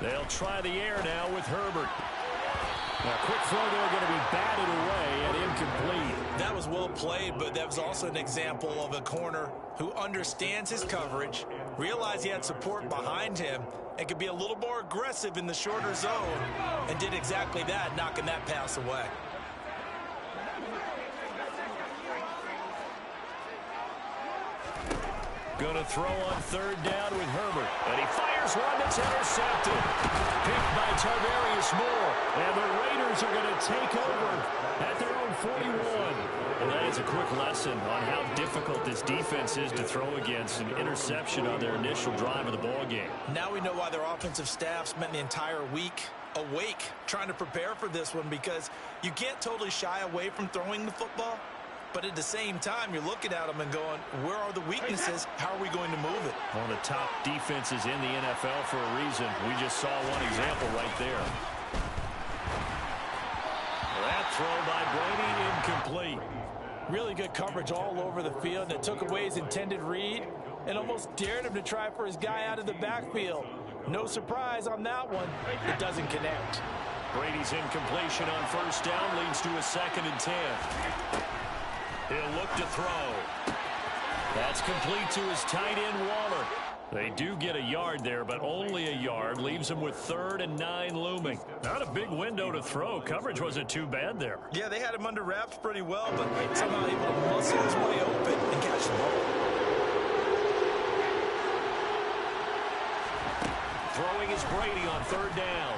They'll try the air now with Herbert. Now, quick throw there, going to be batted away and incomplete. That was well played, but that was also an example of a corner who understands his coverage, realized he had support behind him, and could be a little more aggressive in the shorter zone, and did exactly that, knocking that pass away. Going to throw on third down with Herbert. And he fires one that's intercepted. Picked by Tarvarius Moore. And the Raiders are going to take over at their own 41. And that is a quick lesson on how difficult this defense is to throw against. An interception on their initial drive of the ballgame. Now we know why their offensive staff spent the entire week awake trying to prepare for this one, because you can't totally shy away from throwing the football. But at the same time, you're looking at them and going, where are the weaknesses? How are we going to move it? One of the top defenses in the NFL for a reason. We just saw one example right there. That throw by Brady, incomplete. Really good coverage all over the field that took away his intended read and almost dared him to try for his guy out of the backfield. No surprise on that one. It doesn't connect. Brady's incompletion on first down leads to a 2nd and 10. He'll look to throw. That's complete to his tight end, Waller. They do get a yard there, but only a yard. Leaves him with 3rd and 9 looming. Not a big window to throw. Coverage wasn't too bad there. Yeah, they had him under wraps pretty well, but somehow able to muscle his way open and catch the ball. Throwing is Brady on 3rd down.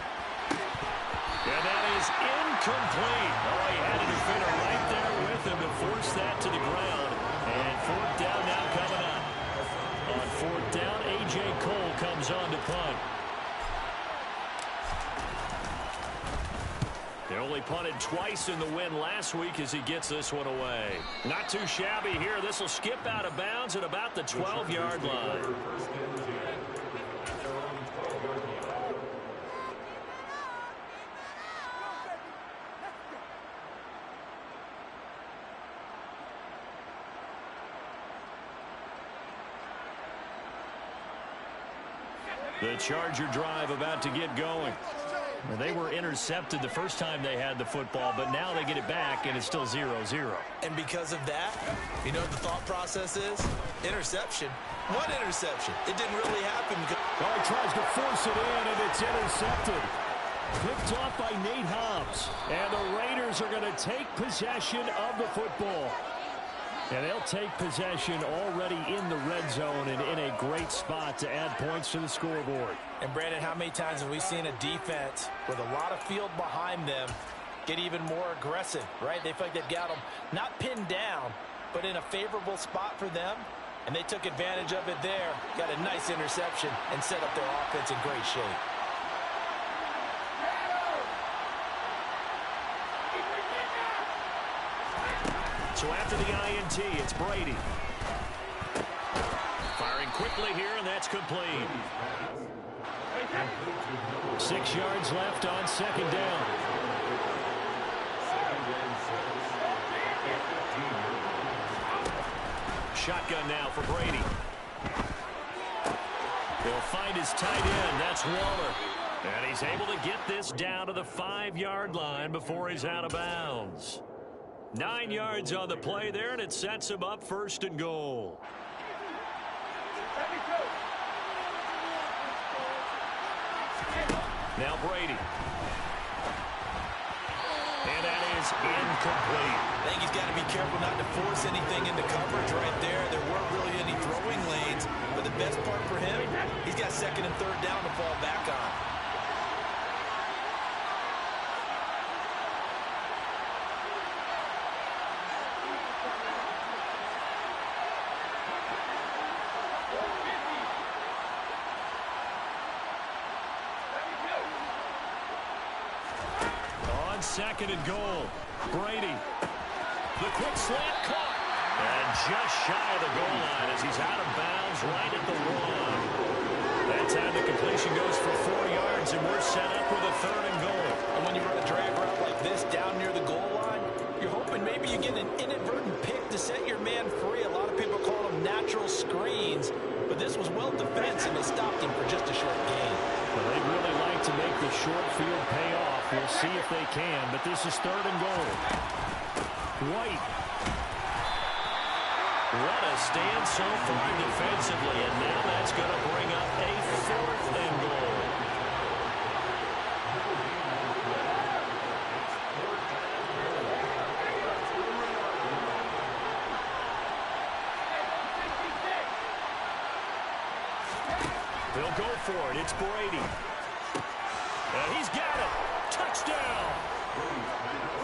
And that is incomplete. Oh, he had a defender right there with him to force that to the ground. And 4th down now coming up. On 4th down, A.J. Cole comes on to punt. They only punted twice in the win last week as he gets this one away. Not too shabby here. This will skip out of bounds at about the 12-yard line. The Charger drive about to get going. They were intercepted the first time they had the football, but now they get it back, and it's still 0-0. And because of that, you know what the thought process is? Interception. What interception? It didn't really happen. Oh, he tries to force it in, and it's intercepted. Picked off by Nate Hobbs. And the Raiders are going to take possession of the football. And they'll take possession already in the red zone and in a great spot to add points to the scoreboard. And, Brandon, how many times have we seen a defense with a lot of field behind them get even more aggressive, right? They feel like they've got them not pinned down, but in a favorable spot for them. And they took advantage of it there, got a nice interception, and set up their offense in great shape. So after the INT, it's Brady. Firing quickly here, and that's complete. 6 yards left on 2nd down. Shotgun now for Brady. He'll find his tight end. That's Waller. And he's able to get this down to the 5-yard line before he's out of bounds. 9 yards on the play there, and it sets him up 1st and goal. Now Brady. And that is incomplete. I think he's got to be careful not to force anything into coverage right there. There weren't really any throwing lanes, but the best part for him, he's got 2nd and 3rd down to fall back on. On 2nd and goal, Brady. The quick slant caught. And just shy of the goal line as he's out of bounds right at the 1. That time the completion goes for 4 yards, and we're set up with a 3rd and goal. And when you run a drag route like this down near the goal line, you're hoping maybe you get an inadvertent pick to set your man free. A lot of people call them natural screens, but this was well defensive and stopped him for just a short gain. Well, they really like short field pay off? We'll see if they can, but this is 3rd and goal. White. What a stand so far defensively, and now that's going to bring up a 4th and goal. They'll go for it. It's Brady. And he's got it. Touchdown.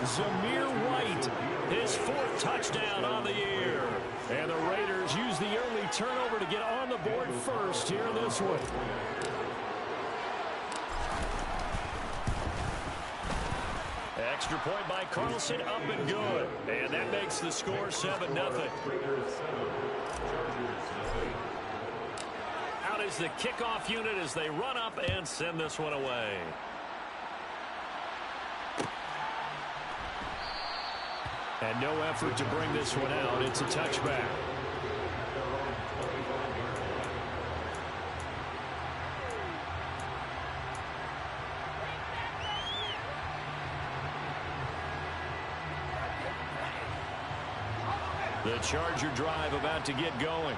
Zamir White, his 4th touchdown on the year. And the Raiders use the early turnover to get on the board first here in this one. Extra point by Carlson, up and good. And that makes the score 7-0. Out is the kickoff unit as they run up and send this one away. And no effort to bring this one out. It's a touchback. The Charger drive about to get going.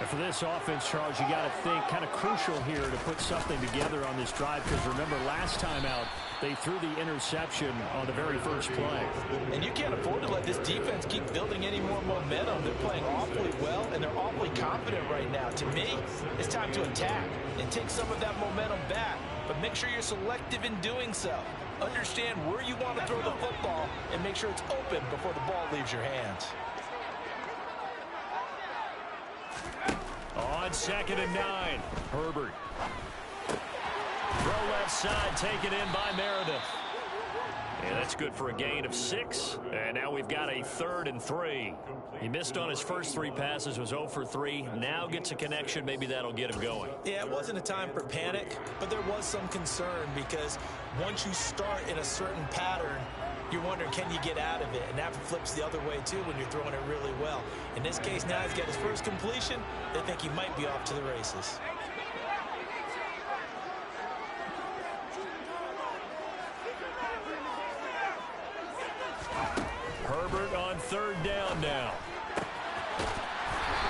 And for this offense, Charles, you got to think kind of crucial here to put something together on this drive, because remember last time out they threw the interception on the very first play. And you can't afford to let this defense keep building any more momentum. They're playing awfully well, and they're awfully confident right now. To me, it's time to attack and take some of that momentum back, but make sure you're selective in doing so. Understand where you want to throw the football and make sure it's open before the ball leaves your hands. On 2nd and 9, Herbert. Throw left side, taken in by Meredith. And that's good for a gain of 6. And now we've got a 3rd and 3. He missed on his first 3 passes, was 0 for 3. Now gets a connection. Maybe that'll get him going. Yeah, it wasn't a time for panic, but there was some concern because once you start in a certain pattern, you're wondering, can you get out of it? And that flips the other way, too, when you're throwing it really well. In this case, now he's got his first completion. They think he might be off to the races. Herbert on 3rd down now.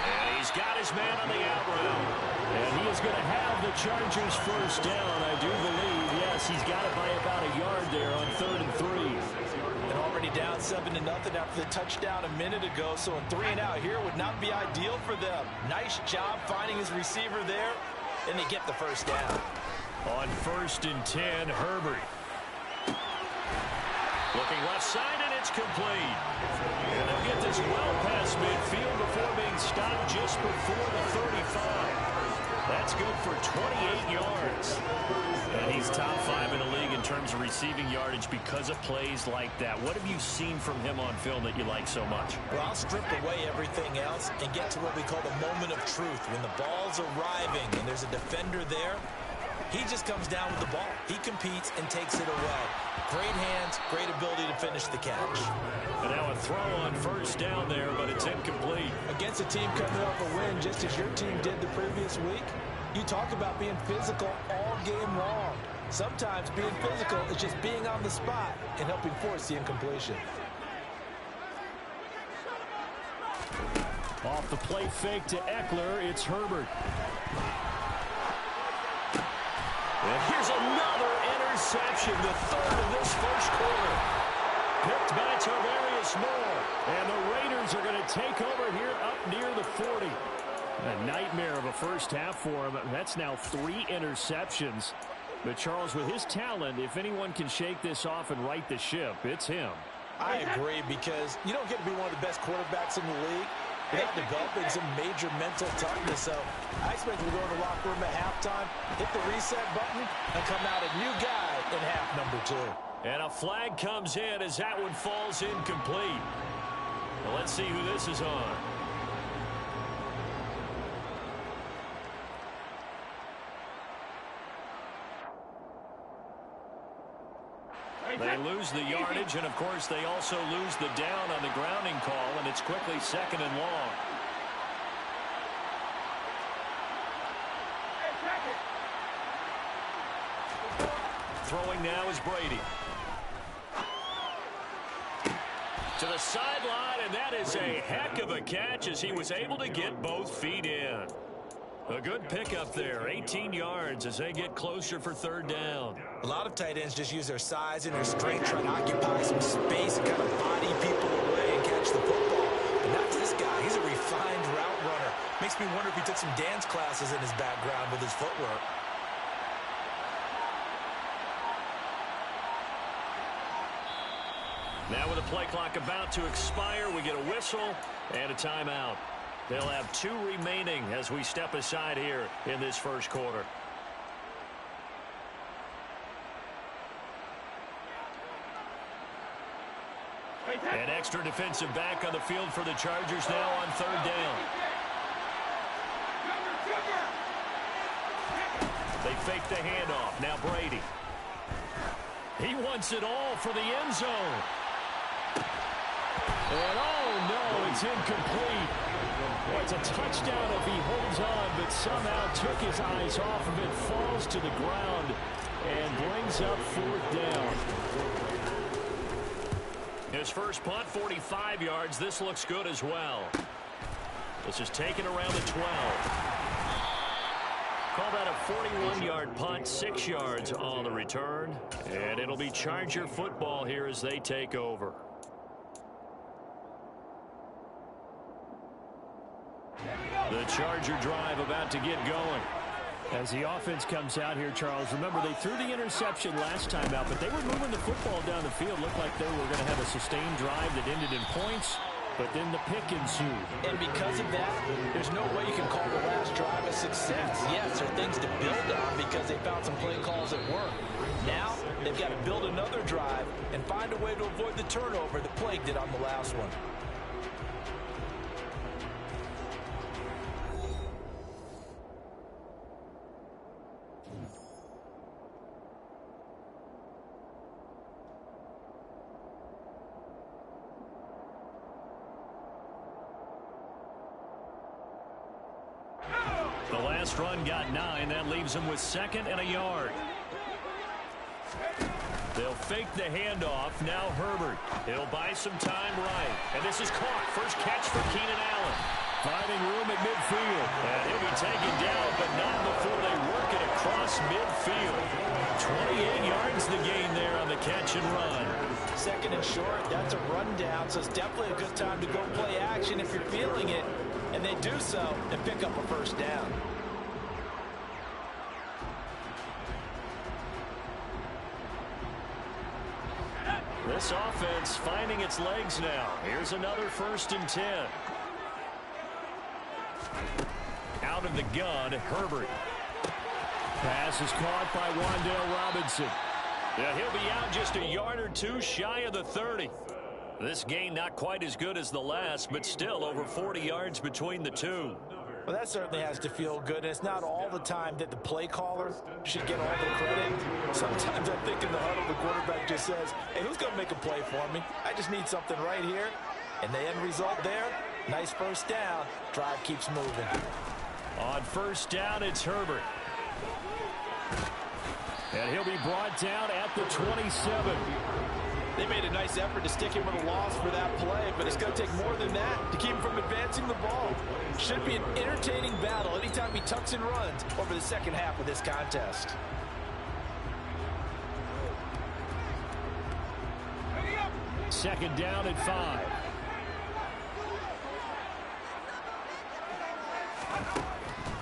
And he's got his man on the out route. And he is going to have the Chargers first down, I do believe. Yes, he's got it by about a yard there on 3rd and 3. And already down 7-0 after the touchdown a minute ago, so a 3 and out here would not be ideal for them. Nice job finding his receiver there, and they get the first down. On 1st and 10, Herbert. Looking left side, and it's complete. And they'll get this well past midfield before being stopped just before the 35. That's good for 28 yards. And he's top 5 in the league in terms of receiving yardage because of plays like that. What have you seen from him on film that you like so much? Well, I'll strip away everything else and get to what we call the moment of truth. When the ball's arriving and there's a defender there, he just comes down with the ball. He competes and takes it away. Great hands, great ability to finish the catch. And now a throw on 1st down there, but it's incomplete. Against a team coming off a win just as your team did the previous week, you talk about being physical all game long. Sometimes being physical is just being on the spot and helping force the incompletion. Off the play fake to Eckler, it's Herbert. And here's another interception, the 3rd of this first quarter. Picked by Tarvarius Moore. And the Raiders are going to take over here up near the 40. A nightmare of a first half for him. That's now 3 interceptions. But Charles, with his talent, if anyone can shake this off and right the ship, it's him. I agree, because you don't get to be one of the best quarterbacks in the league without developing some major mental toughness. So I expect we'll go in the locker room at halftime, hit the reset button, and come out a new guy in half number 2. And a flag comes in as that one falls incomplete. Well, let's see who this is on. They lose the yardage, and, of course, they also lose the down on the grounding call, and it's quickly 2nd and long. throwing now is Brady. To the sideline, and that is a heck of a catch as he was able to get both feet in. A good pickup there, 18 yards as they get closer for third down. A lot of tight ends just use their size and their strength, try to occupy some space and kind of body people away and catch the football. But not this guy. He's a refined route runner. Makes me wonder if he took some dance classes in his background with his footwork. Now with the play clock about to expire, we get a whistle and a timeout. They'll have 2 remaining as we step aside here in this first quarter. An extra defensive back on the field for the Chargers now on third down. They fake the handoff. Now Brady. He wants it all for the end zone. And oh no, it's incomplete. Well, it's a touchdown if he holds on, but somehow took his eyes off of it, falls to the ground, and brings up fourth down. His first punt, 45 yards. This looks good as well. This is taken around the 12. Call that a 41-yard punt, 6 yards on the return. And it'll be Charger football here as they take over. The Charger drive about to get going. As the offense comes out here, Charles, remember they threw the interception last time out, but they were moving the football down the field. Looked like they were going to have a sustained drive that ended in points, but then the pick ensued. And because of that, there's no way you can call the last drive a success. Yes, there are things to build on because they found some play calls that work. Now, they've got to build another drive and find a way to avoid the turnover that plagued it on the last one. The last run got 9. That leaves them with 2nd and a yard. They'll fake the handoff. Now Herbert. He'll buy some time right. And this is caught. First catch for Keenan Allen. Finding room at midfield. And he'll be taken down, but not before they work it across midfield. 28 yards the gain there on the catch and run. 2nd and short, that's a rundown, so it's definitely a good time to go play action if you're feeling it. And they do so and pick up a first down. This offense finding its legs now. Here's another 1st and 10. Out of the gun, Herbert. Pass is caught by Wan'Dale Robinson. Yeah, he'll be out just a yard or 2 shy of the 30. This gain not quite as good as the last, but still over 40 yards between the two. Well, that certainly has to feel good, and it's not all the time that the play caller should get all the credit. Sometimes I think in the huddle, the quarterback just says, hey, who's going to make a play for me? I just need something right here. And the end result there, nice first down. Drive keeps moving. On first down, it's Herbert. And he'll be brought down at the 27. They made a nice effort to stick him with a loss for that play, but it's going to take more than that to keep him from advancing the ball. Should be an entertaining battle anytime he tucks and runs over the second half of this contest. Second down at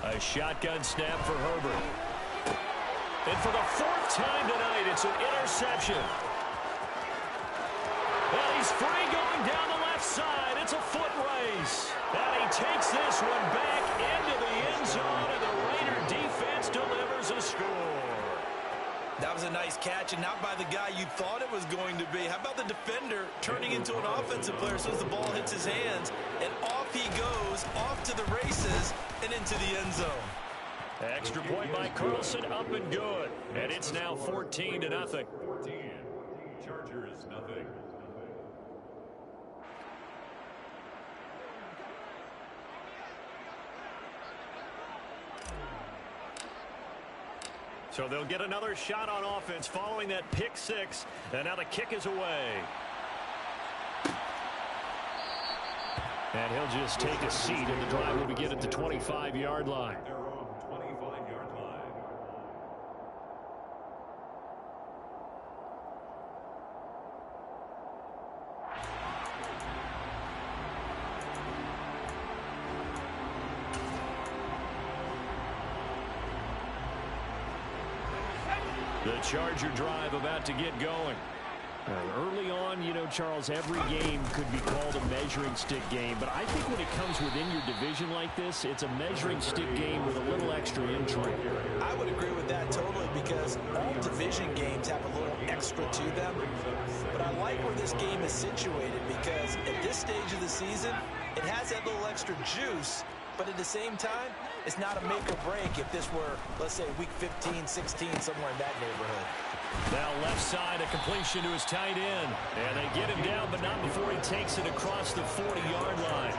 5. A shotgun snap for Herbert. And for the 4th time tonight, it's an interception. And he's free going down the left side. It's a foot race. And he takes this one back into the end zone, and the Raider defense delivers a score. That was a nice catch, and not by the guy you thought it was going to be. How about the defender turning into an offensive player as soon as the ball hits his hands, and off he goes, off to the races, and into the end zone. Extra point by Carlson, up and good. And it's now 14-0. 14. Chargers, nothing. So they'll get another shot on offense following that pick six. And now the kick is away. And he'll just take a seat, and the drive will begin at the 25-yard line. Their own 25-yard line. The Charger drive about to get going. Early on, you know, Charles, every game could be called a measuring stick game. But I think when it comes within your division like this, it's a measuring stick game with a little extra intrigue. I would agree with that totally because all division games have a little extra to them. But I like where this game is situated because at this stage of the season, it has that little extra juice. But at the same time, it's not a make or break if this were, let's say, week 15, 16, somewhere in that neighborhood. Now left side, a completion to his tight end. And they get him down, but not before he takes it across the 40-yard line.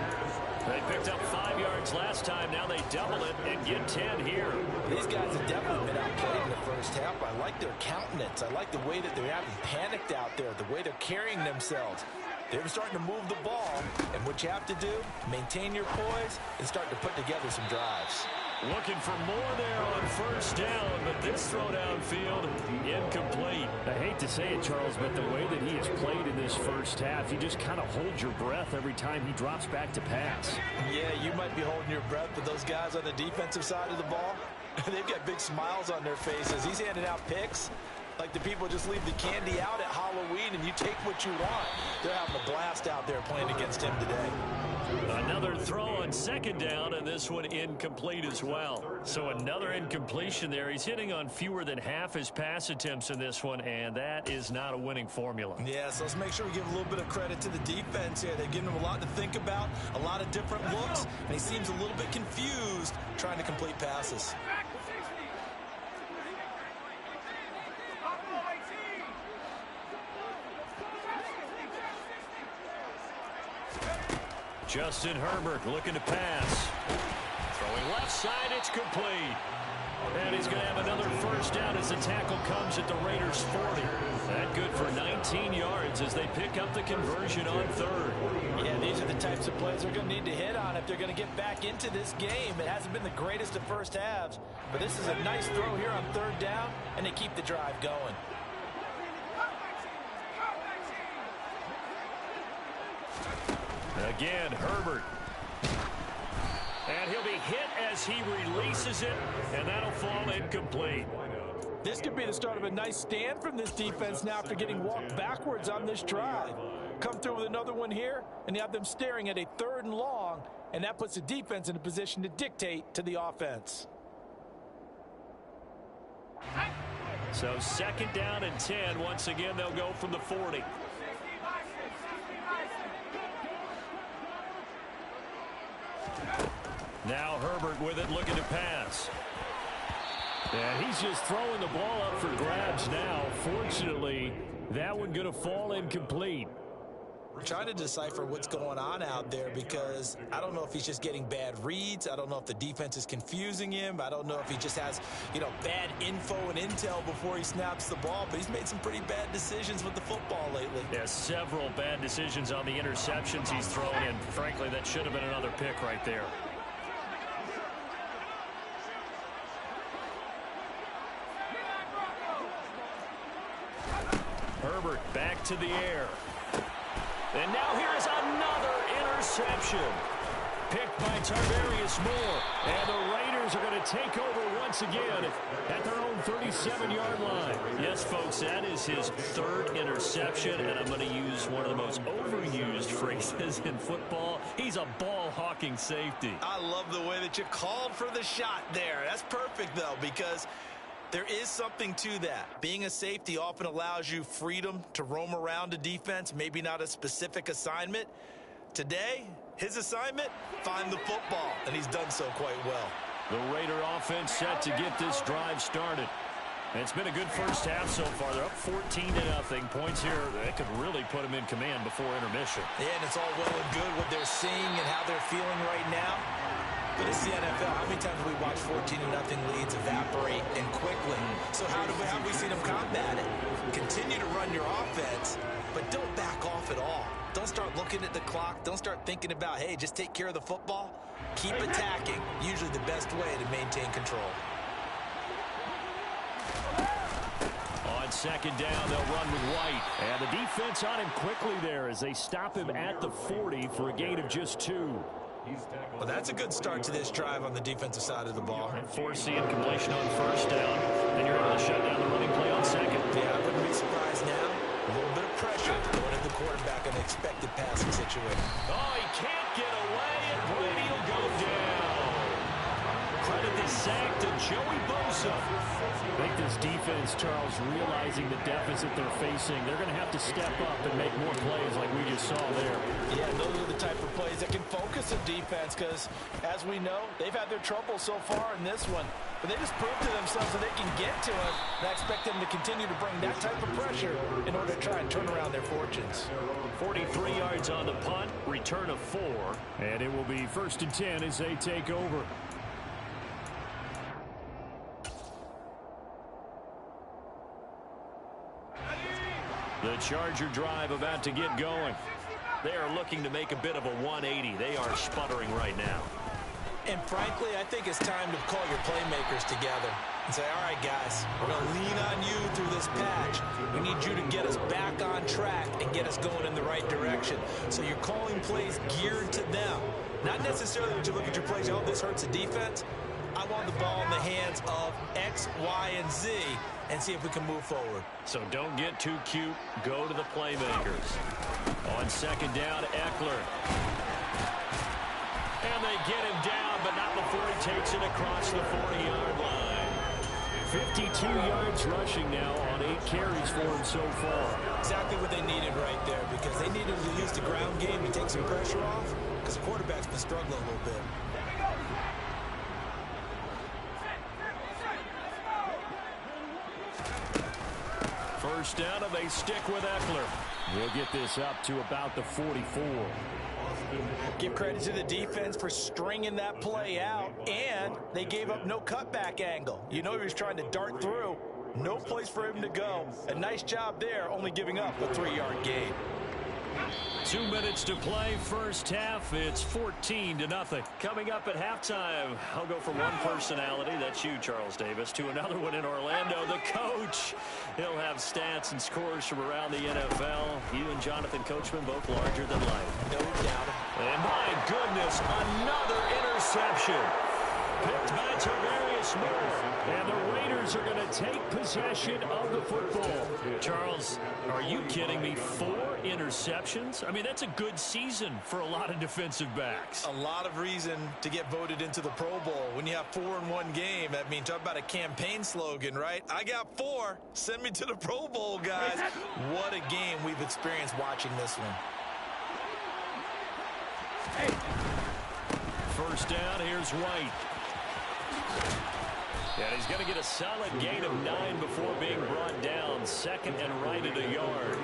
They picked up 5 yards last time. Now they double it and get 10 here. These guys have definitely been outplayed in the first half. I like their countenance. I like the way that they're having panicked out there, the way they're carrying themselves. They're starting to move the ball, and what you have to do, maintain your poise and start to put together some drives. Looking for more there on first down, but this throw downfield, incomplete. I hate to say it, Charles, but the way that he has played in this first half, you just kind of hold your breath every time he drops back to pass. Yeah, you might be holding your breath, but those guys on the defensive side of the ball, they've got big smiles on their faces. He's handing out picks like the people just leave the candy out at Halloween and you take what you want. They're having a blast out there playing against him today. Another throw on second down, and this one incomplete as well. So another incompletion there. He's hitting on fewer than half his pass attempts in this one, and that is not a winning formula. Yeah, so let's make sure we give a little bit of credit to the defense here. They're giving him a lot to think about, a lot of different looks, and he seems a little bit confused trying to complete passes. Justin Herbert looking to pass. Throwing left side, it's complete. And he's going to have another first down as the tackle comes at the Raiders' 40. That good for 19 yards as they pick up the conversion on third. Yeah, these are the types of plays they're going to need to hit on if they're going to get back into this game. It hasn't been the greatest of first halves, but this is a nice throw here on third down, and they keep the drive going. Again, Herbert. And he'll be hit as he releases it, and that'll fall incomplete. This could be the start of a nice stand from this defense now after getting walked backwards on this drive. Come through with another one here, and you have them staring at a 3rd and long, and that puts the defense in a position to dictate to the offense. So second down and 10. Once again, they'll go from the 40. Now Herbert with it, looking to pass. And he's just throwing the ball up for grabs now. Fortunately, that one going to fall incomplete. We're trying to decipher what's going on out there because I don't know if he's just getting bad reads. I don't know if the defense is confusing him. I don't know if he just has, bad info and intel before he snaps the ball. But he's made some pretty bad decisions with the football lately. Yeah, several bad decisions on the interceptions he's thrown, and frankly, that should have been another pick right there. Herbert back to the air. And now here's another interception. Picked by Tarvarius Moore. And the Raiders are going to take over once again at their own 37-yard line. Yes, folks, that is his 3rd interception. And I'm going to use one of the most overused phrases in football. He's a ball-hawking safety. I love the way that you called for the shot there. That's perfect, though, because there is something to that. Being a safety often allows you freedom to roam around a defense, maybe not a specific assignment. Today, his assignment, find the football, and he's done so quite well. The Raider offense set to get this drive started. And it's been a good first half so far. They're up 14-0. Points here, that could really put them in command before intermission. Yeah, and it's all well and good what they're seeing and how they're feeling right now. But it's the NFL. How many times have we watched 14-0 leads evaporate and quickly? So how have we seen them combat it? Continue to run your offense, but don't back off at all. Don't start looking at the clock. Don't start thinking about, hey, just take care of the football. Keep attacking. Usually the best way to maintain control. On second down, they'll run with White. And the defense on him quickly there as they stop him at the 40 for a gain of just 2. Well, that's a good start to this drive on the defensive side of the ball. Forcing completion on first down. Then you're able to shut down the running play on second. Yeah, I wouldn't be surprised now. A little bit of pressure going at the quarterback in an expected passing situation. Oh, he can't get away, and Brady will go down. Credit the sack to Joey Bosa. I think this defense, Charles, realizing the deficit they're facing, they're going to have to step up and make more plays like we just saw there. Yeah, those are the type of plays that can focus a defense because, as we know, they've had their trouble so far in this one. But they just proved to themselves that they can get to it, and I expect them to continue to bring that type of pressure in order to try and turn around their fortunes. 43 yards on the punt, return of 4, and it will be 1st and 10 as they take over. The Charger drive about to get going. They are looking to make a bit of a 180. They are sputtering right now. And frankly, I think it's time to call your playmakers together and say, all right, guys, we're going to lean on you through this patch. We need you to get us back on track and get us going in the right direction. So you're calling plays geared to them. Not necessarily that you look at your plays, oh, this hurts the defense. I want the ball in the hands of X, Y, and Z and see if we can move forward. So don't get too cute. Go to the playmakers. On second down, Eckler. And they get him down, but not before he takes it across the 40-yard line. 52 yards rushing now on 8 carries for him so far. Exactly what they needed right there because they needed to use the ground game to take some pressure off because the quarterback's been struggling a little bit. First down, and they stick with Eckler. We'll get this up to about the 44. Give credit to the defense for stringing that play out, and they gave up no cutback angle. You know he was trying to dart through. No place for him to go. A nice job there, only giving up a 3-yard gain. 2 minutes to play, first half. It's 14-0. Coming up at halftime, I'll go from one personality, that's you, Charles Davis, to another one in Orlando, the coach. He'll have stats and scores from around the NFL. You and Jonathan Coachman both larger than life. No doubt. And my goodness, another interception. Picked by Tarvarius Moore. And the Raiders are going to take possession of the football. Charles, are you kidding me? 4 interceptions? I mean, that's a good season for a lot of defensive backs. A lot of reason to get voted into the Pro Bowl. When you have 4 in one game, I mean, talk about a campaign slogan, right? I got 4. Send me to the Pro Bowl, guys. What a game we've experienced watching this one. First down, here's White. And he's going to get a solid gain of 9 before being brought down. Second and right at a yard.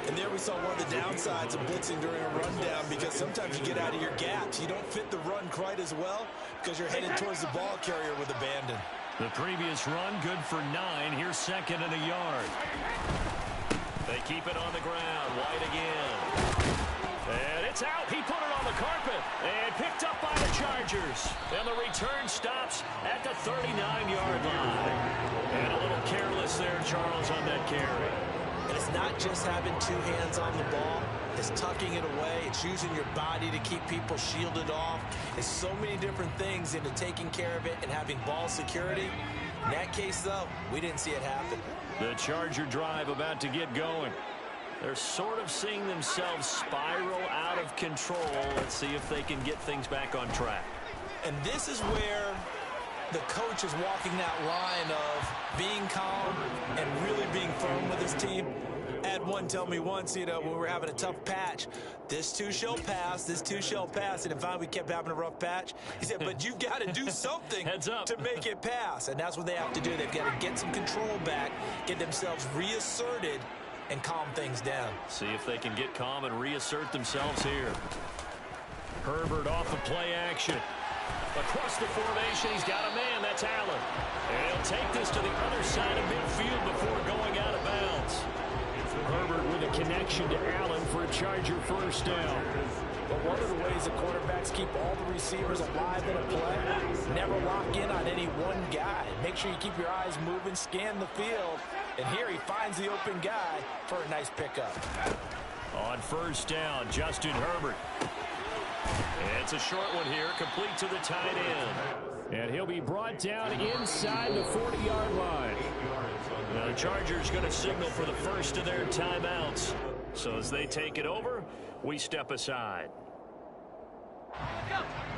And there we saw one of the downsides of blitzing during a rundown because sometimes you get out of your gaps. You don't fit the run quite as well because you're headed towards the ball carrier with abandon. The previous run, good for 9. Here's second and a yard. They keep it on the ground. White again. And it's out. He put it on the carpet. And picked up by the Chargers. And the return stops at the 39-yard line. And a little careless there, Charles, on that carry. And it's not just having 2 hands on the ball. It's tucking it away. It's using your body to keep people shielded off. It's so many different things into taking care of it and having ball security. In that case, though, we didn't see it happen. The Charger drive about to get going. They're sort of seeing themselves spiral out of control. Let's see if they can get things back on track. And this is where the coach is walking that line of being calm and really being firm with his team. I had one tell me once, you know, when we were having a tough patch, this too shall pass, this too shall pass. And finally we kept having a rough patch. He said, but you've got to do something to make it pass. And that's what they have to do. They've got to get some control back, get themselves reasserted, and calm things down. See if they can get calm and reassert themselves here. Herbert off the play action. Across the formation, he's got a man. That's Allen. And he'll take this to the other side of midfield before going out of bounds. Herbert with a connection to Allen for a Charger first down. But one of the ways the quarterbacks keep all the receivers alive in a play, never lock in on any one guy. Make sure you keep your eyes moving, scan the field, and here he finds the open guy for a nice pickup. On first down, Justin Herbert. And it's a short one here, complete to the tight end. And he'll be brought down inside the 40-yard line. Now the Chargers going to signal for the first of their timeouts. So as they take it over, we step aside.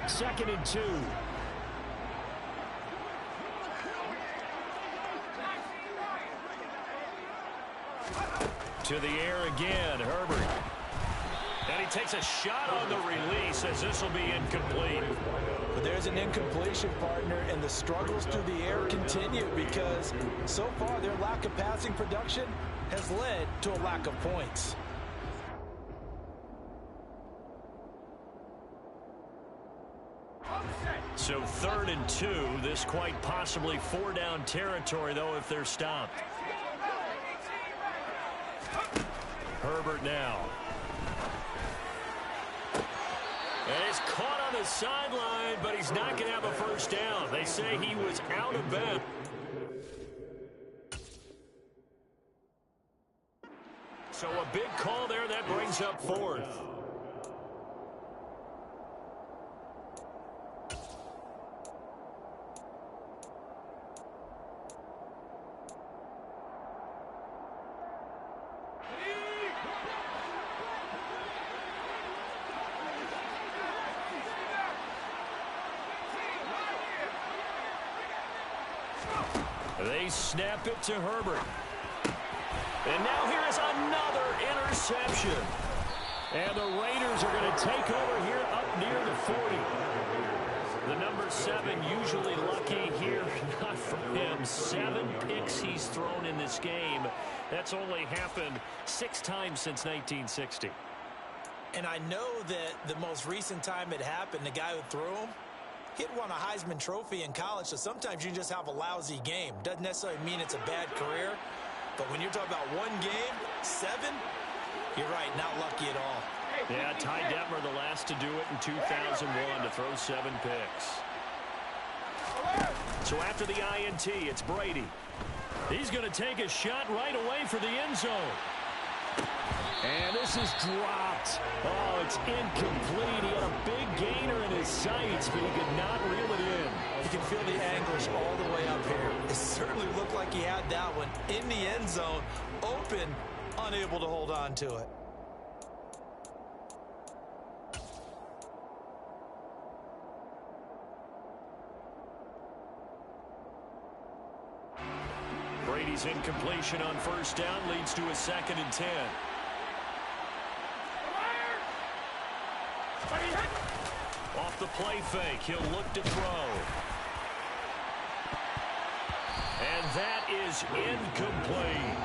2nd and 2. To the air again, Herbert. And he takes a shot on the release as this will be incomplete. But there's an incompletion, partner, and the struggles through the air continue because so far their lack of passing production has led to a lack of points. So 3rd and 2, this quite possibly 4-down territory, though, if they're stopped. Herbert now. And he's caught on the sideline, but he's not going to have a first down. They say he was out of bounds. So a big call there that brings up 4th. They snap it to Herbert. And now here is another interception. And the Raiders are going to take over here up near the 40. The number 7 usually lucky here. Not for him. 7 picks he's thrown in this game. That's only happened 6 times since 1960. And I know that the most recent time it happened, the guy who threw him, he'd won a Heisman Trophy in college, so sometimes you just have a lousy game. Doesn't necessarily mean it's a bad career, but when you're talking about one game, 7, you're right, not lucky at all. Yeah, Ty Detmer, the last to do it in 2001, to throw 7 picks. So after the INT, it's Brady. He's going to take a shot right away for the end zone. And this is dropped. Oh, it's incomplete. He had a big gainer in his sights, but he could not reel it in. You can feel the anguish all the way up here. It certainly looked like he had that one in the end zone, open, unable to hold on to it. Brady's incompletion on first down leads to a 2nd and 10. Off the play fake, he'll look to throw. And that is incomplete.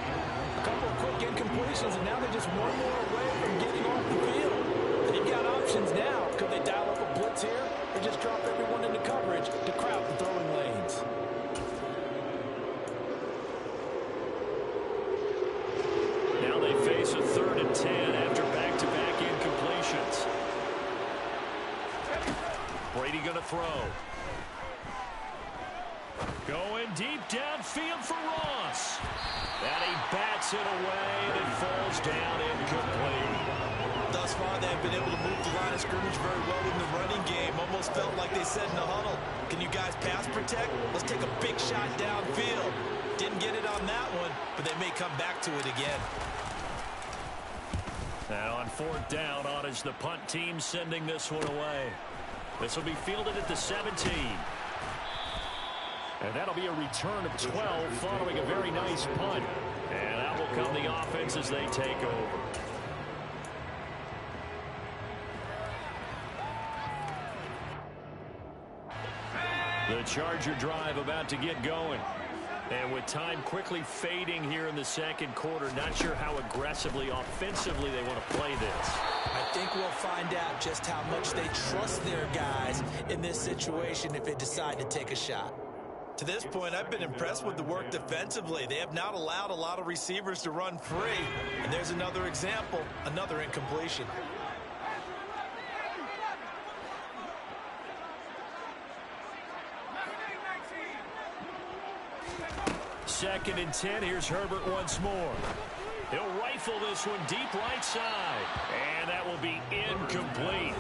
A couple of quick incompletions, and now they're just one more away from getting off the field. They've got options now. Could they dial up a blitz here or just drop everyone into coverage to crowd the throwing lanes? Now they face a 3rd and 10 after back-to-back incompletions. Brady going to throw. Going deep downfield for Ross. And he bats it away, and it falls down incomplete. Thus far, they've been able to move the line of scrimmage very well in the running game. Almost felt like they said in the huddle, can you guys pass protect? Let's take a big shot downfield. Didn't get it on that one, but they may come back to it again. And on 4th down, on is the punt team sending this one away. This will be fielded at the 17. And that'll be a return of 12 following a very nice punt. And out will come the offense as they take over. The Charger drive about to get going. And with with time quickly fading here in the second quarter, not sure how aggressively, offensively they want to play this. I think we'll find out just how much they trust their guys in this situation if they decide to take a shot. To this point, I've been impressed with the work defensively. They have not allowed a lot of receivers to run free. And there's another example, another incompletion. Second and 10. Here's Herbert once more. He'll rifle this one deep right side. And that will be incomplete.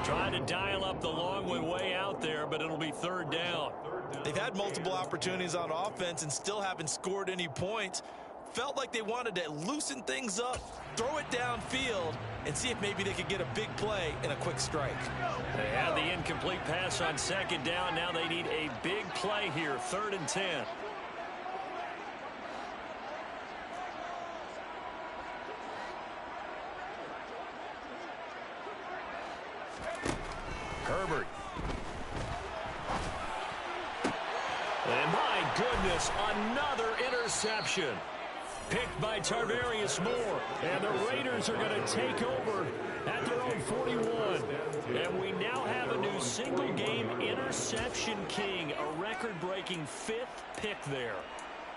Trying to dial up the long way out there, but it'll be third down. They've had multiple opportunities on offense and still haven't scored any points. Felt like they wanted to loosen things up, throw it downfield, and see if maybe they could get a big play and a quick strike. They had the incomplete pass on second down. Now they need a big play here, third and 10. Herbert. And my goodness, another interception. Picked by Tarvarius Moore. And the Raiders are going to take over at their own 41. And we now have a new single-game interception king, a record-breaking 5th pick there.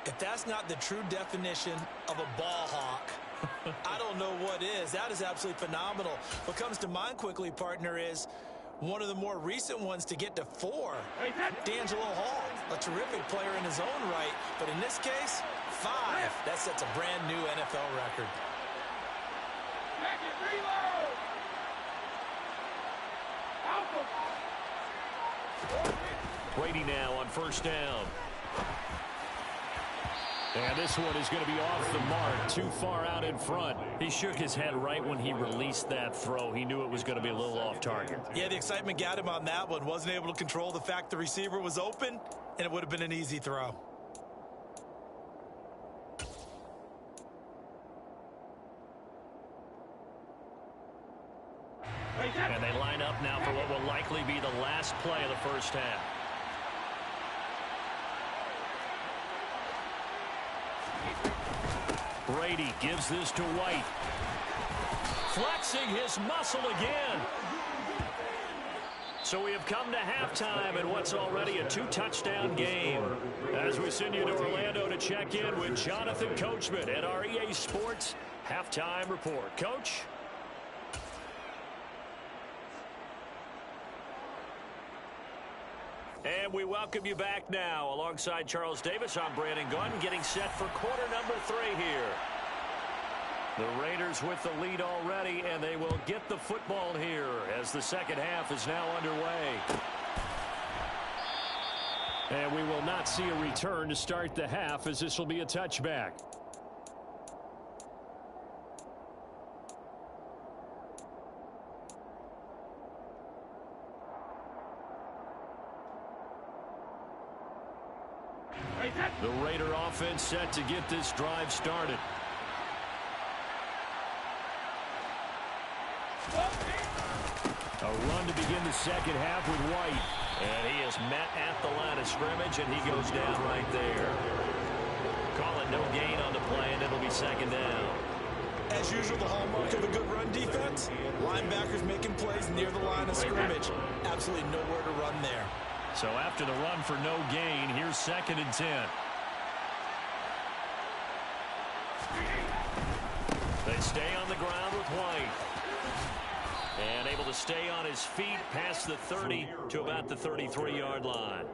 If that's not the true definition of a ball hawk, I don't know what is. That is absolutely phenomenal. What comes to mind quickly, partner, is one of the more recent ones to get to 4. D'Angelo Hall, a terrific player in his own right. But in this case, 5. That sets a brand new NFL record. Brady now on first down. And this one is going to be off the mark, too far out in front. He shook his head right when he released that throw. He knew it was going to be a little off target. Yeah, the excitement got him on that one. Wasn't able to control the fact the receiver was open, and it would have been an easy throw. And they line up now for what will likely be the last play of the first half. Brady gives this to White. Flexing his muscle again. So we have come to halftime in what's already a 2-touchdown game. As we send you to Orlando to check in with Jonathan Coachman at our EA Sports Halftime Report. Coach? And we welcome you back now. Alongside Charles Davis, I'm Brandon Gunn, getting set for quarter number 3 here. The Raiders with the lead already, and they will get the football here as the second half is now underway. And we will not see a return to start the half, as this will be a touchback. The Raider offense set to get this drive started. A run to begin the second half with White. And he is met at the line of scrimmage, and he goes down right there. Call it no gain on the play, and it'll be second down. As usual, the hallmark of a good run defense, linebackers making plays near the line of scrimmage. Absolutely nowhere to run there. So after the run for no gain, here's second and 10. They stay on the ground with White. And able to stay on his feet past the 30 to about the 33-yard line.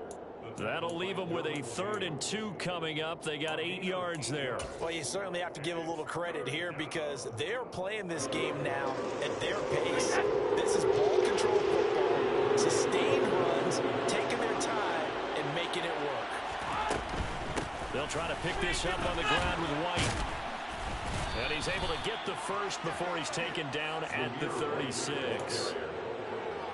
That'll leave them with a 3rd and 2 coming up. They got 8 yards there. Well, you certainly have to give a little credit here because they're playing this game now at their pace. This is ball control football, sustained runs, taking their time and making it work. They'll try to pick this up on the ground with White. And he's able to get the first before he's taken down at the 36.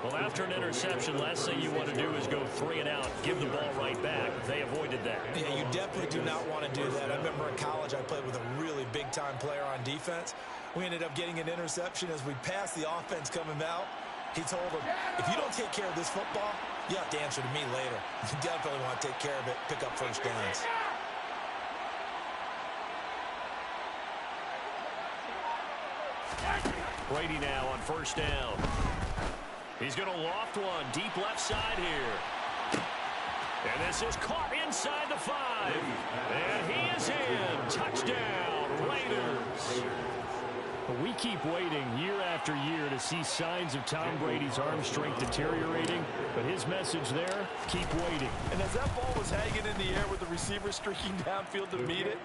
Well, after an interception, last thing you want to do is go 3 and out, give the ball right back. They avoided that. Yeah, you definitely do not want to do that. I remember in college I played with a really big-time player on defense. We ended up getting an interception as we passed the offense coming out. He told him, if you don't take care of this football, you have to answer to me later. You definitely want to take care of it, pick up first downs. Brady now on first down. He's going to loft one deep left side here. And this is caught inside the 5. And he is in. Touchdown, Raiders. We keep waiting year after year to see signs of Tom Brady's arm strength deteriorating, but his message there, keep waiting. And as that ball was hanging in the air with the receiver streaking downfield to meet it,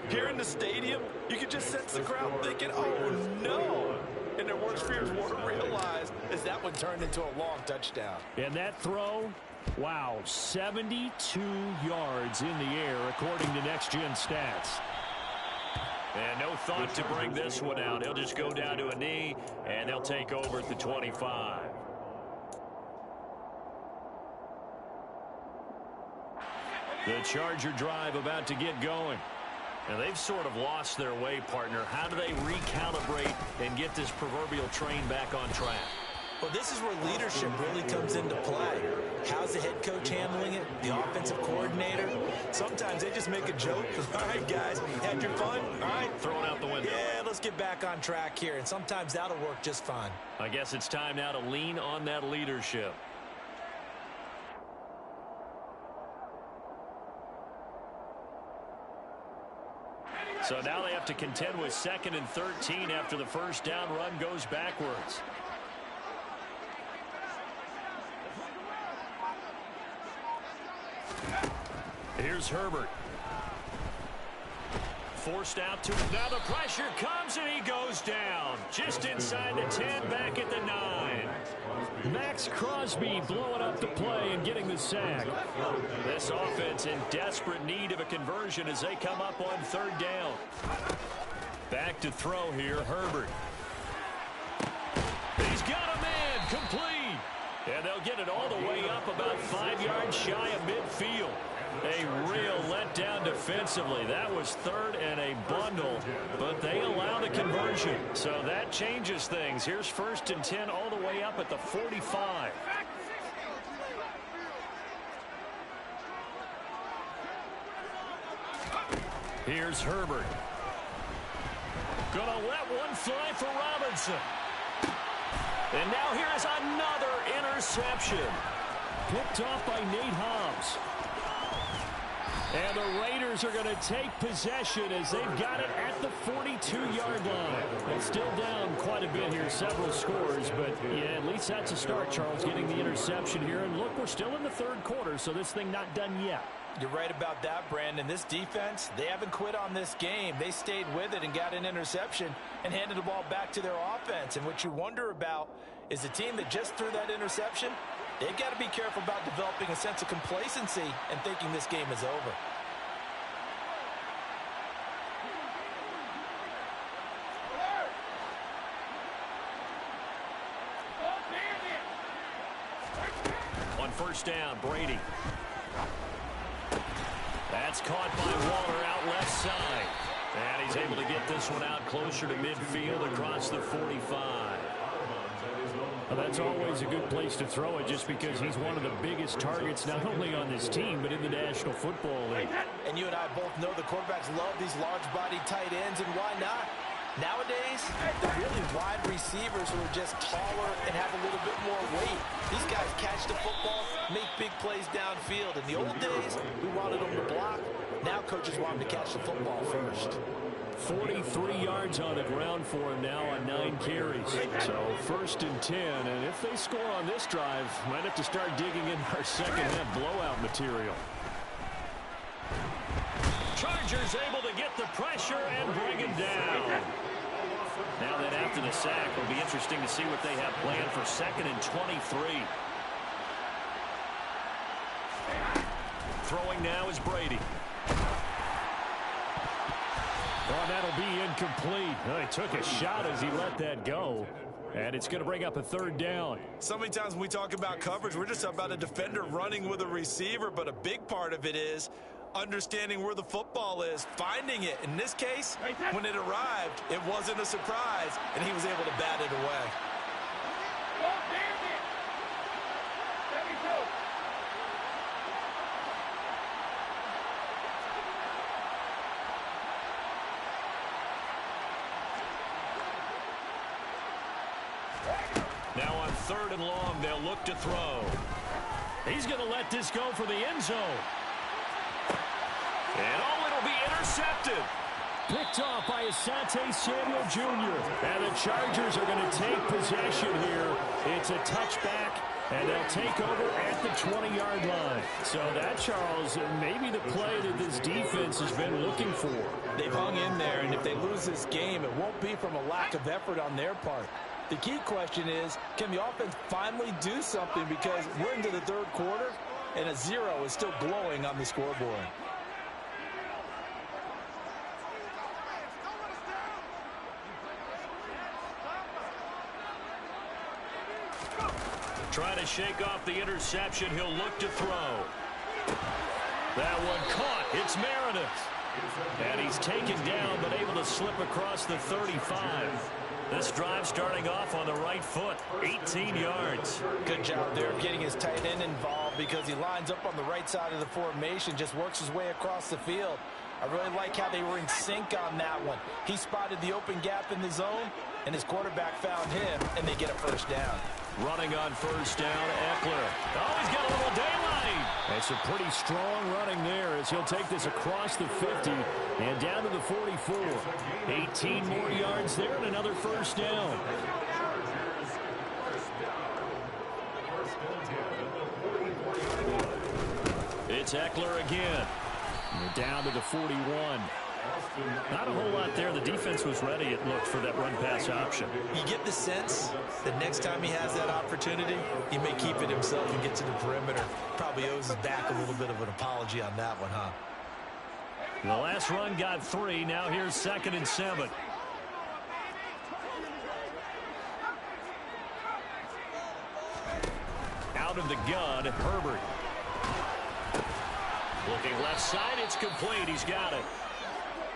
here in the stadium, you could just sense the crowd thinking, oh, no. And their worst fears weren't realized as that one turned into a long touchdown. And that throw, wow, 72 yards in the air, according to Next Gen Stats. And no thought to bring this one out. He'll just go down to a knee, and they'll take over at the 25. The Charger drive about to get going. And they've sort of lost their way, partner. How do they recalibrate and get this proverbial train back on track? Well, this is where leadership really comes into play. How's the head coach handling it? The offensive coordinator? Sometimes they just make a joke. All right, guys, had your fun? All right. Thrown out the window. Yeah, let's get back on track here. And sometimes that'll work just fine. I guess it's time now to lean on that leadership. So now they have to contend with 2nd and 13 after the first down run goes backwards. Here's Herbert. Forced out to him. Now the pressure comes and he goes down. Just inside the 10, back at the 9. Max Crosby blowing up the play and getting the sack. This offense in desperate need of a conversion as they come up on 3rd down. Back to throw here, Herbert. He's got a man, complete. And they'll get it all the way up about 5 yards shy of midfield. A real letdown defensively. That was 3rd and a bundle, but they allow the conversion. So that changes things. Here's 1st and 10 all the way up at the 45. Here's Herbert. Gonna let one fly for Robinson. And now here is another interception. Picked off by Nate Hobbs. And the Raiders are going to take possession as they've got it at the 42-yard line. It's still down quite a bit here, several scores, but yeah, at least that's a start, Charles, getting the interception here. And look, we're still in the 3rd quarter, so this thing not done yet. You're right about that, Brandon. This defense, they haven't quit on this game. They stayed with it and got an interception and handed the ball back to their offense. And what you wonder about is the team that just threw that interception, they've got to be careful about developing a sense of complacency and thinking this game is over. On 1st down, Brady. That's caught by Waller out left side. And he's able to get this one out closer to midfield across the 45. Well, that's always a good place to throw it just because he's one of the biggest targets not only on this team but in the National Football League. And you and I both know the quarterbacks love these large-bodied tight ends, and why not? Nowadays, they're really wide receivers who are just taller and have a little bit more weight. These guys catch the football, make big plays downfield. In the old days, we wanted them to block. Now coaches want them to catch the football first. 43 yards on the ground for him now on 9 carries. So 1st and 10, and if they score on this drive, might have to start digging in our second-half blowout material. Chargers able to get the pressure and bring him down. Now that after the sack, it'll be interesting to see what they have planned for 2nd and 23. Throwing now is Brady. Oh, that'll be incomplete. Oh, he took a shot as he let that go. And it's going to bring up a 3rd down. So many times when we talk about coverage, we're just about a defender running with a receiver, but a big part of it is understanding where the football is, finding it. In this case, when it arrived, it wasn't a surprise, and he was able to bat it away. third and long. They'll look to throw. He's going to let this go for the end zone. And it'll be intercepted. Picked off by Asante Samuel Jr. And the Chargers are going to take possession here. It's a touchback, and they'll take over at the 20-yard line. So that, Charles, maybe the play that this defense has been looking for. They've hung in there, and if they lose this game, it won't be from a lack of effort on their part. The key question is, can the offense finally do something, because we're into the third quarter, and a 0 is still glowing on the scoreboard. Trying to shake off the interception. He'll look to throw. That one caught. It's Meredith. And he's taken down, but able to slip across the 35. This drive starting off on the right foot. 18 yards. Good job there of getting his tight end involved, because he lines up on the right side of the formation, just works his way across the field. I really like how they were in sync on that one. He spotted the open gap in the zone, and his quarterback found him, and they get a first down. Running on first down, Eckler. Oh, he's got a little daylight. That's a pretty strong running there as he'll take this across the 50 and down to the 44. 18 more yards there and another first down. It's Eckler again. We're down to the 41. Not a whole lot there. The defense was ready, it looked, for that run-pass option. You get the sense that next time he has that opportunity, he may keep it himself and get to the perimeter. Probably owes his back a little bit of an apology on that one, huh? The last run got 3. Now here's 2nd and 7. Out of the gun, Herbert. Looking left side, it's complete. He's got it.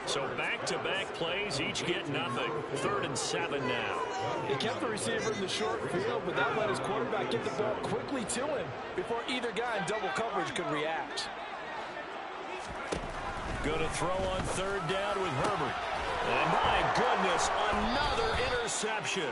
So back-to-back plays, each get nothing. 3rd and 7 now. He kept the receiver in the short field, but that let his quarterback get the ball quickly to him before either guy in double coverage could react. Going to throw on 3rd down with Herbert. And my goodness, another interception.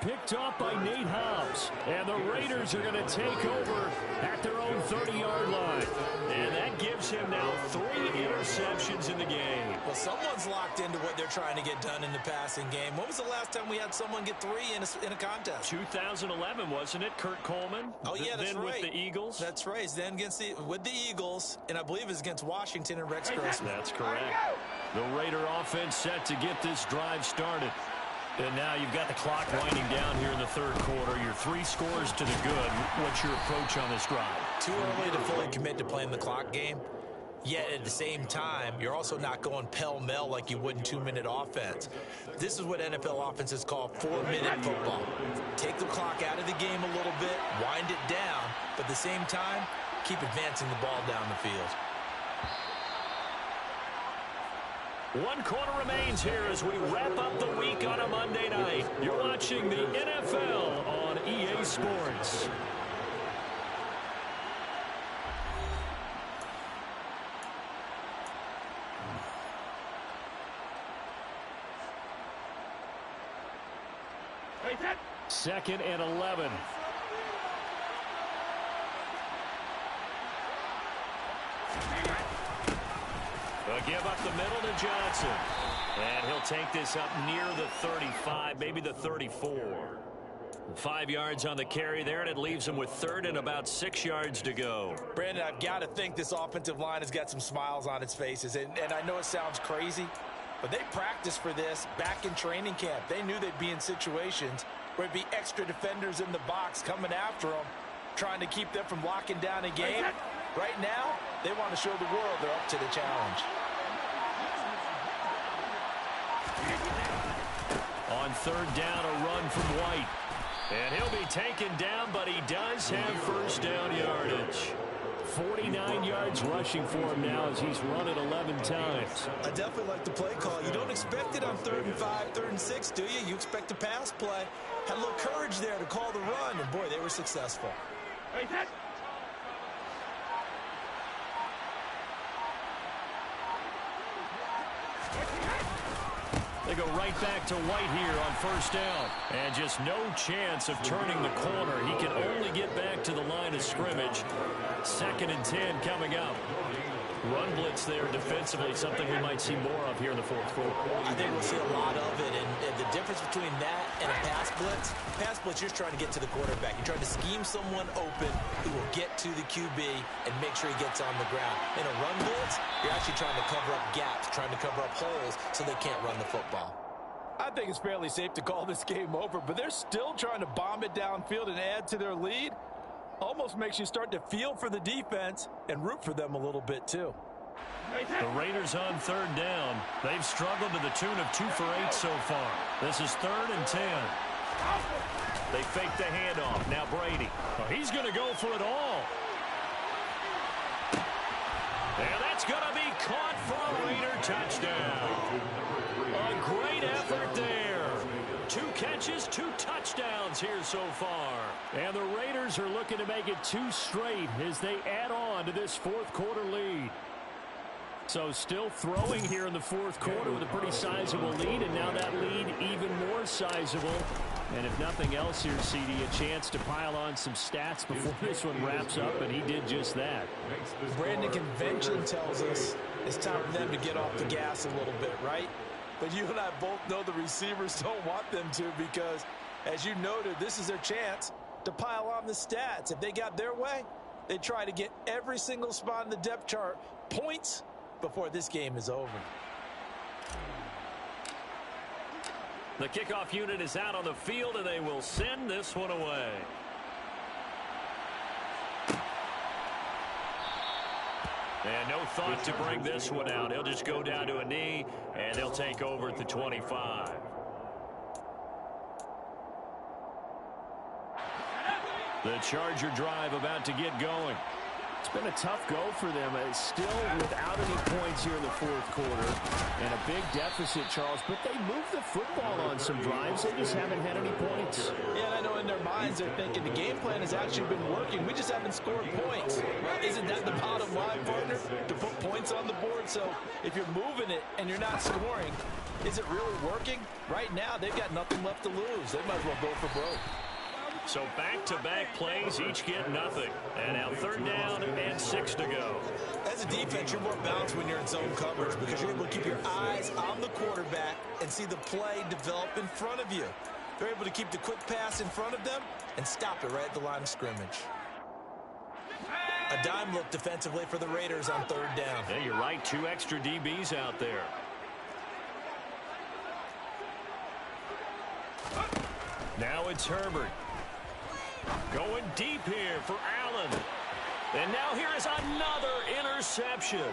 Picked off by Nate Hobbs. And the Raiders are going to take over at their own 30-yard line. And that gives him now 3 interceptions in the game. Well, someone's locked into what they're trying to get done in the passing game. When was the last time we had someone get 3 in a contest? 2011, wasn't it? Kurt Coleman? Oh, yeah, that's then right. With the Eagles? That's right. Then with the Eagles, and I believe it's against Washington and Rex Grossman. That's correct. The Raider offense set to get this drive started. And now you've got the clock winding down here in the third quarter. You're 3 scores to the good. What's your approach on this drive? Too early to fully commit to playing the clock game. Yet at the same time, you're also not going pell-mell like you would in 2-minute offense. This is what NFL offenses call 4-minute football. Take the clock out of the game a little bit, wind it down, but at the same time, keep advancing the ball down the field. 1 quarter remains here as we wrap up the week on a Monday night. You're watching the NFL on EA Sports. Second and 11. A give up the middle to Johnson. And he'll take this up near the 35, maybe the 34. 5 yards on the carry there, and it leaves him with 3rd and about 6 yards to go. Brandon, I've got to think this offensive line has got some smiles on its faces. And I know it sounds crazy, but they practiced for this back in training camp. They knew they'd be in situations where it'd be extra defenders in the box coming after them, trying to keep them from locking down a game. Right now, they want to show the world they're up to the challenge. On 3rd down, a run from White. And he'll be taken down, but he does have first down yardage. 49 yards rushing for him now as he's run it 11 times. I definitely like the play call. You don't expect it on 3rd and 5, 3rd and 6, do you? You expect a pass play. Had a little courage there to call the run, and boy, they were successful. They go right back to White here on first down. And just no chance of turning the corner. He can only get back to the line of scrimmage. 2nd and 10 coming up. Run blitz there defensively, something we might see more of here in the fourth quarter. I think we'll see a lot of it, and the difference between that and a pass blitz, you're just trying to get to the quarterback. You're trying to scheme someone open who will get to the QB and make sure he gets on the ground. In a run blitz, you're actually trying to cover up gaps, trying to cover up holes so they can't run the football. I think it's fairly safe to call this game over, but they're still trying to bomb it downfield and add to their lead. Almost makes you start to feel for the defense and root for them a little bit too. The Raiders on 3rd down. They've struggled to the tune of 2 for 8 so far. This is 3rd and 10. They fake the handoff. Now Brady. Oh, he's going to go for it all. And that's going to be caught for a Raider touchdown. A great effort there. 2 catches, 2 touchdowns here so far. And the Raiders are looking to make it 2 straight as they add on to this 4th quarter lead. So still throwing here in the 4th quarter with a pretty sizable lead, and now that lead even more sizable. And if nothing else here, CD, a chance to pile on some stats before this one wraps up, and he did just that. Brandon, convention tells us it's time for them to get off the gas a little bit, right? But you and I both know the receivers don't want them to because, as you noted, this is their chance to pile on the stats. If they got their way, they try to get every single spot in the depth chart points before this game is over. The kickoff unit is out on the field, and they will send this one away. And no thought to bring this one out. He'll just go down to a knee, and they'll take over at the 25. The Charger drive about to get going. It's been a tough go for them. Still without any points here in the 4th quarter. And a big deficit, Charles. But they moved the football on some drives. They just haven't had any points. Yeah, and I know in their minds they're thinking the game plan has actually been working. We just haven't scored points. Well, isn't that the bottom line, partner? To put points on the board. So if you're moving it and you're not scoring, is it really working? Right now, they've got nothing left to lose. They might as well go for broke. So back-to-back plays, each get nothing. And now 3rd down and 6 to go. As a defense, you're more balanced when you're in zone coverage because you're able to keep your eyes on the quarterback and see the play develop in front of you. They're able to keep the quick pass in front of them and stop it right at the line of scrimmage. A dime look defensively for the Raiders on 3rd down. Yeah, you're right. 2 extra DBs out there. Now it's Herbert. Going deep here for Allen. And now here is another interception.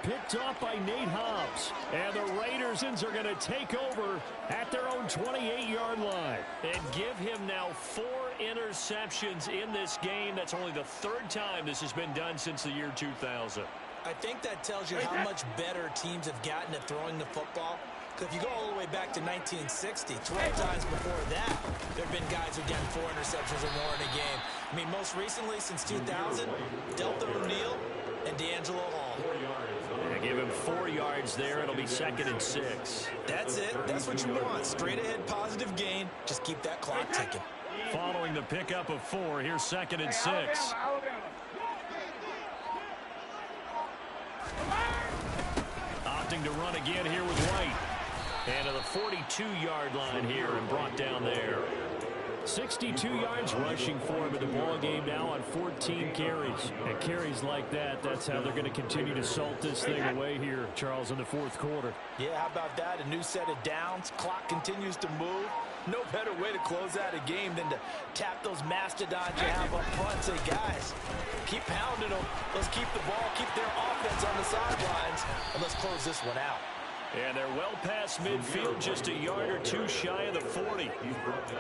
Picked off by Nate Hobbs. And the Raiders are going to take over at their own 28-yard line. And give him now 4 interceptions in this game. That's only the 3rd time this has been done since the year 2000. I think that tells you how much better teams have gotten at throwing the football. Because if you go all the way back to 1960, 12 times before that, there have been guys who've gotten 4 interceptions or more in a game. I mean, most recently, since 2000, Delta O'Neal and D'Angelo Hall. Yeah, give him 4 yards there. It'll be 2nd and 6. That's it. That's what you want. Straight ahead positive gain. Just keep that clock ticking. Following the pickup of 4, here's 2nd and 6. Opting to run again here with White. And to the 42-yard line here and brought down there. 62 yards rushing for him in the ball game now on 14 carries. And carries like that, that's how they're going to continue to salt this thing away here, Charles, in the 4th quarter. Yeah, how about that? A new set of downs. Clock continues to move. No better way to close out a game than to tap those mastodons you have up front. Say, guys, keep pounding them. Let's keep the ball, keep their offense on the sidelines, and let's close this one out. And they're well past midfield, just a yard or 2 shy of the 40.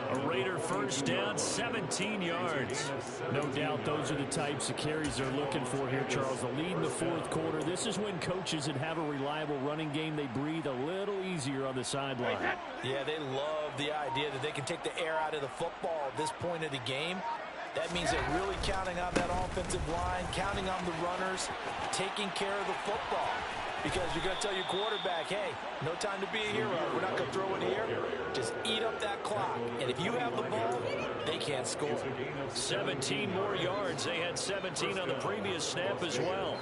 A Raider first down, 17 yards. No doubt those are the types of carries they're looking for here, Charles. The lead in the 4th quarter. This is when coaches that have a reliable running game, they breathe a little easier on the sideline. Yeah, they love the idea that they can take the air out of the football at this point of the game. That means they're really counting on that offensive line, counting on the runners, taking care of the football. because you're going to tell your quarterback, hey, no time to be a hero. We're not going to throw it here. Just eat up that clock. And if you have the ball, they can't score. 17 more yards. They had 17 on the previous snap as well.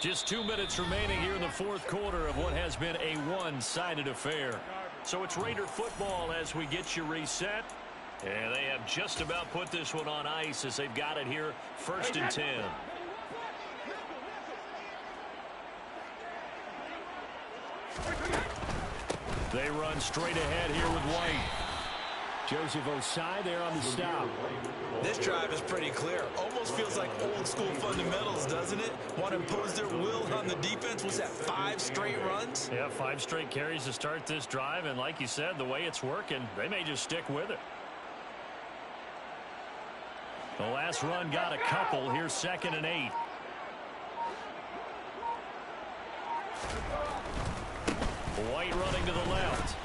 Just 2 minutes remaining here in the fourth quarter of what has been a one-sided affair. So it's Raider football as we get you reset. And they have just about put this one on ice as they've got it here, 1st and 10. They run straight ahead here with White. Joseph Osai there on the stop. This drive is pretty clear. Almost feels like old school fundamentals, doesn't it? Want to impose their will on the defense. Was that 5 straight runs? Yeah, 5 straight carries to start this drive. And like you said, the way it's working, they may just stick with it. The last run got a couple. Here's 2nd and 8. White running to the left.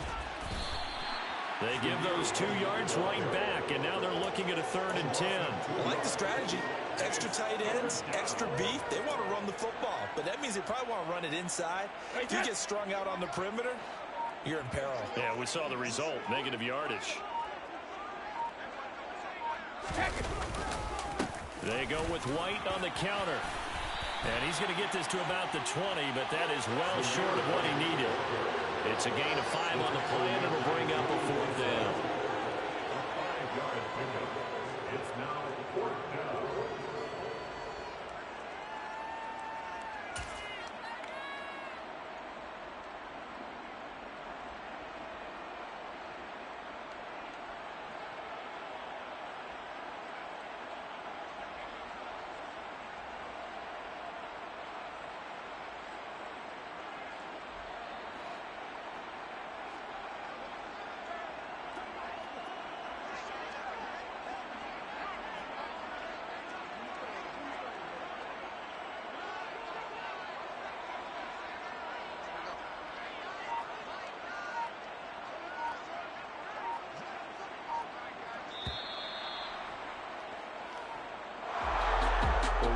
They give those 2 yards right back, and now they're looking at a 3rd and 10. I like the strategy. Extra tight ends, extra beef. They want to run the football, but that means they probably want to run it inside. If you get strung out on the perimeter, you're in peril. Yeah, we saw the result, negative yardage. They go with White on the counter. And he's going to get this to about the 20, but that is well short of what he needed. It's a gain of 5 on the play, and it'll bring up a 4th down. It's now 4th down.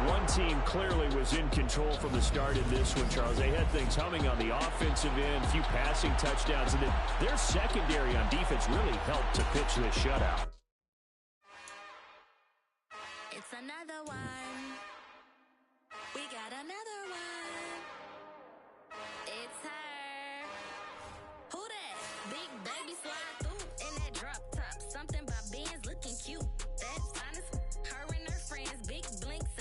One team clearly was in control from the start in this one, Charles. They had things humming on the offensive end, a few passing touchdowns, and then their secondary on defense really helped to pitch this shutout. It's another one. We got another one. It's her. Who that? Big baby slide.